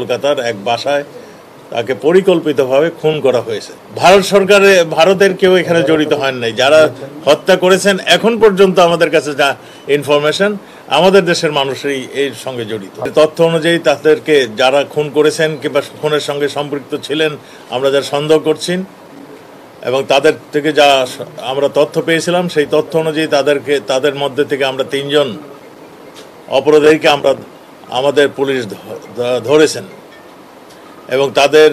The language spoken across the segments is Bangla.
কলকাতার এক বাসায় তাকে পরিকল্পিতভাবে খুন করা হয়েছে। ভারতের কেউ এখানে জড়িত হন নাই। যারা হত্যা করেছেন এখন পর্যন্ত আমাদের কাছে যা ইনফরমেশন, আমাদের দেশের মানুষই এর সঙ্গে জড়িত। তথ্য অনুযায়ী তাদেরকে যারা খুন করেছেন কিংবা খুনের সঙ্গে সম্পৃক্ত ছিলেন আমরা যারা সন্দেহ করছি এবং তাদের থেকে যা আমরা তথ্য পেয়েছিলাম সেই তথ্য অনুযায়ী তাদের মধ্যে থেকে আমরা 3 জন অপরাধীকে আমাদের পুলিশ ধরেছেন এবং তাদের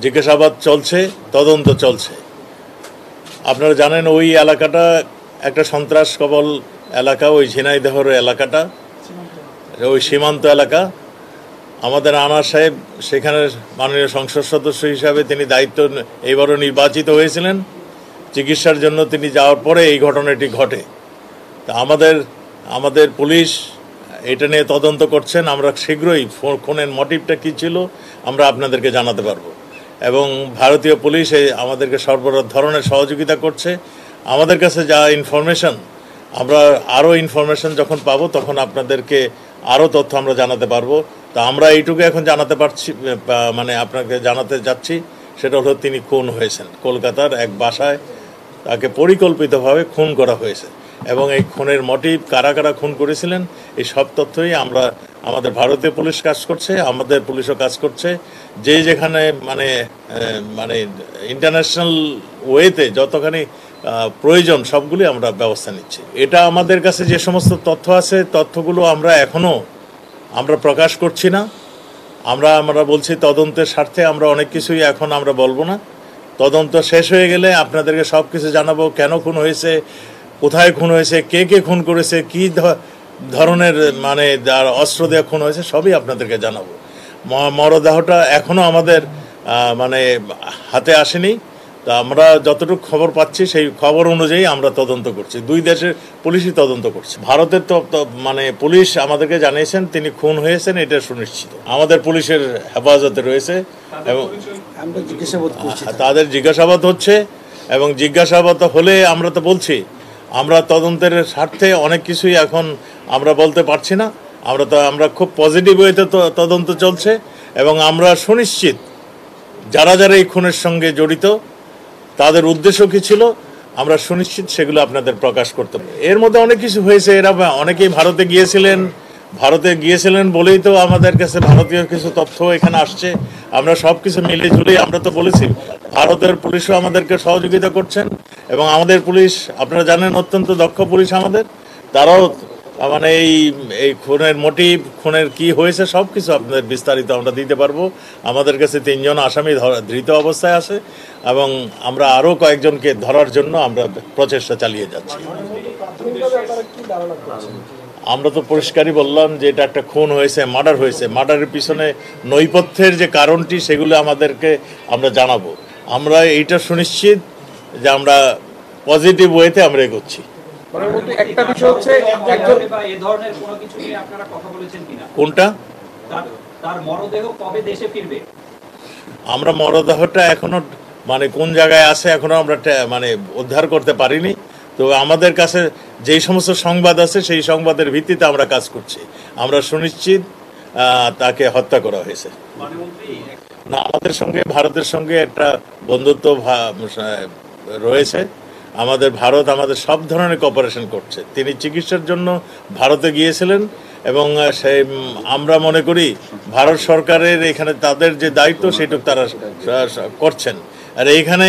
জিজ্ঞাসাবাদ চলছে, তদন্ত চলছে। আপনারা জানেন ওই এলাকাটা একটা সন্ত্রাস কবল এলাকা, ওই ঝিনাইদহের এলাকাটা, ওই সীমান্ত এলাকা। আমাদের আনার সাহেব সেখানে মাননীয় সংসদ সদস্য হিসাবে তিনি দায়িত্ব এইবারও নির্বাচিত হয়েছিলেন। চিকিৎসার জন্য তিনি যাওয়ার পরে এই ঘটনাটি ঘটে। তা আমাদের পুলিশ এটা নিয়ে তদন্ত করছেন। আমরা শীঘ্রই খুনের মোটিভটা কী ছিল আমরা আপনাদেরকে জানাতে পারবো এবং ভারতীয় পুলিশ আমাদেরকে সর্ব ধরনের সহযোগিতা করছে। আমাদের কাছে যা ইনফরমেশন, আমরা আরও ইনফরমেশন যখন পাবো তখন আপনাদেরকে আরও তথ্য আমরা জানাতে পারবো। তা আমরা এইটুকু এখন জানাতে পারছি, মানে আপনাকে জানাতে যাচ্ছি, সেটা হলো তিনি খুন হয়েছেন। কলকাতার এক বাসায় তাকে পরিকল্পিতভাবে খুন করা হয়েছে এবং এই খুনের মোটিভ, কারা কারা খুন করেছিলেন, এই সব তথ্যই আমাদের ভারতীয় পুলিশ কাজ করছে, আমাদের পুলিশও কাজ করছে। যেখানে মানে ইন্টারন্যাশনাল ওয়েতে যতখানি প্রয়োজন সবগুলি আমরা ব্যবস্থা নিচ্ছি। এটা আমাদের কাছে যে সমস্ত তথ্য আছে তথ্যগুলো আমরা প্রকাশ করছি না। আমরা বলছি তদন্তের স্বার্থে আমরা অনেক কিছুই এখন আমরা বলবো না। তদন্ত শেষ হয়ে গেলে আপনাদেরকে সব কিছু জানাবো, কেন খুন হয়েছে, কোথায় খুন হয়েছে, কে খুন করেছে, কী ধরনের অস্ত্র দিয়ে খুন হয়েছে, সবই আপনাদেরকে জানাবো। মরদেহটা এখনও আমাদের হাতে আসেনি। তা আমরা যতটুকু খবর পাচ্ছি সেই খবর অনুযায়ী আমরা তদন্ত করছি। 2 দেশের পুলিশই তদন্ত করছে। ভারতের পুলিশ আমাদেরকে জানিয়েছেন তিনি খুন হয়েছেন, এটা সুনিশ্চিত। আমাদের পুলিশের হেফাজতে রয়েছে এবং তাদের জিজ্ঞাসাবাদ হচ্ছে এবং জিজ্ঞাসাবাদ হলে আমরা তো বলছি আমরা তদন্তের স্বার্থে অনেক কিছুই এখন আমরা বলতে পারছি না। আমরা খুব পজিটিভ ওয়েতে তদন্ত চলছে এবং আমরা সুনিশ্চিত যারা এই খুনের সঙ্গে জড়িত তাদের উদ্দেশ্য কী ছিল আমরা সুনিশ্চিত সেগুলো আপনাদের প্রকাশ করতে পারি। এর মধ্যে অনেক কিছু হয়েছে। এরা অনেকেই ভারতে গিয়েছিলেন বলেই তো আমাদের কাছে ভারতীয় কিছু তথ্য এখানে আসছে। আমরা সব কিছু মিলে ঝুলেই আমরা তো বলেছি ভারতের পুলিশও আমাদেরকে সহযোগিতা করছেন এবং আমাদের পুলিশ আপনারা জানেন অত্যন্ত দক্ষ পুলিশ আমাদের। তারাও এই খুনের মোটিভ, খুনের কি হয়েছে সব কিছু আপনাদের বিস্তারিত আমরা দিতে পারবো। আমাদের কাছে 3 জন আসামি ধৃত অবস্থায় আছে এবং আমরা আরও কয়েকজনকে ধরার জন্য আমরা প্রচেষ্টা চালিয়ে যাচ্ছি। আমরা তো পরিষ্কারই বললাম যে এটা একটা খুন হয়েছে, মার্ডার হয়েছে। মার্ডারের পিছনে নৈপথ্যের যে কারণটি সেগুলো আমরা জানাবো। আমরা এইটা সুনিশ্চিত যে আমরা পজিটিভ ওয়েতে আমরা এগোচ্ছি। একটা বিষয় হচ্ছে কোনটা তার মরদেহ কবে দেশে ফিরবে? আমরা মরদেহটা এখনো কোন জায়গায় আছে এখনো আমরা উদ্ধার করতে পারিনি। তো আমাদের কাছে যেই সমস্ত সংবাদ আছে সেই সংবাদের ভিত্তিতে আমরা কাজ করছি। আমরা সুনিশ্চিত তাকে হত্যা করা হয়েছে। না, আমাদের সঙ্গে ভারতের সঙ্গে একটা বন্ধুত্ব রয়েছে। ভারত আমাদের সব ধরনের কোঅপারেশন করছে। তিনি চিকিৎসার জন্য ভারতে গিয়েছিলেন এবং আমরা মনে করি ভারত সরকারের এখানে তাদের যে দায়িত্ব সেটুকু তারা করছেন। আর এইখানে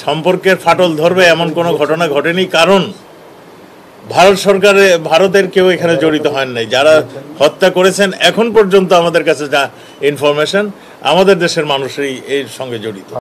সম্পর্কের ফাটল ধরবে এমন কোনো ঘটনা ঘটেনি, কারণ ভারতের কেউ এখানে জড়িত হন নাই। যারা হত্যা করেছেন এখন পর্যন্ত আমাদের কাছে যা ইনফরমেশন, আমাদের দেশের মানুষই এর সঙ্গে জড়িত।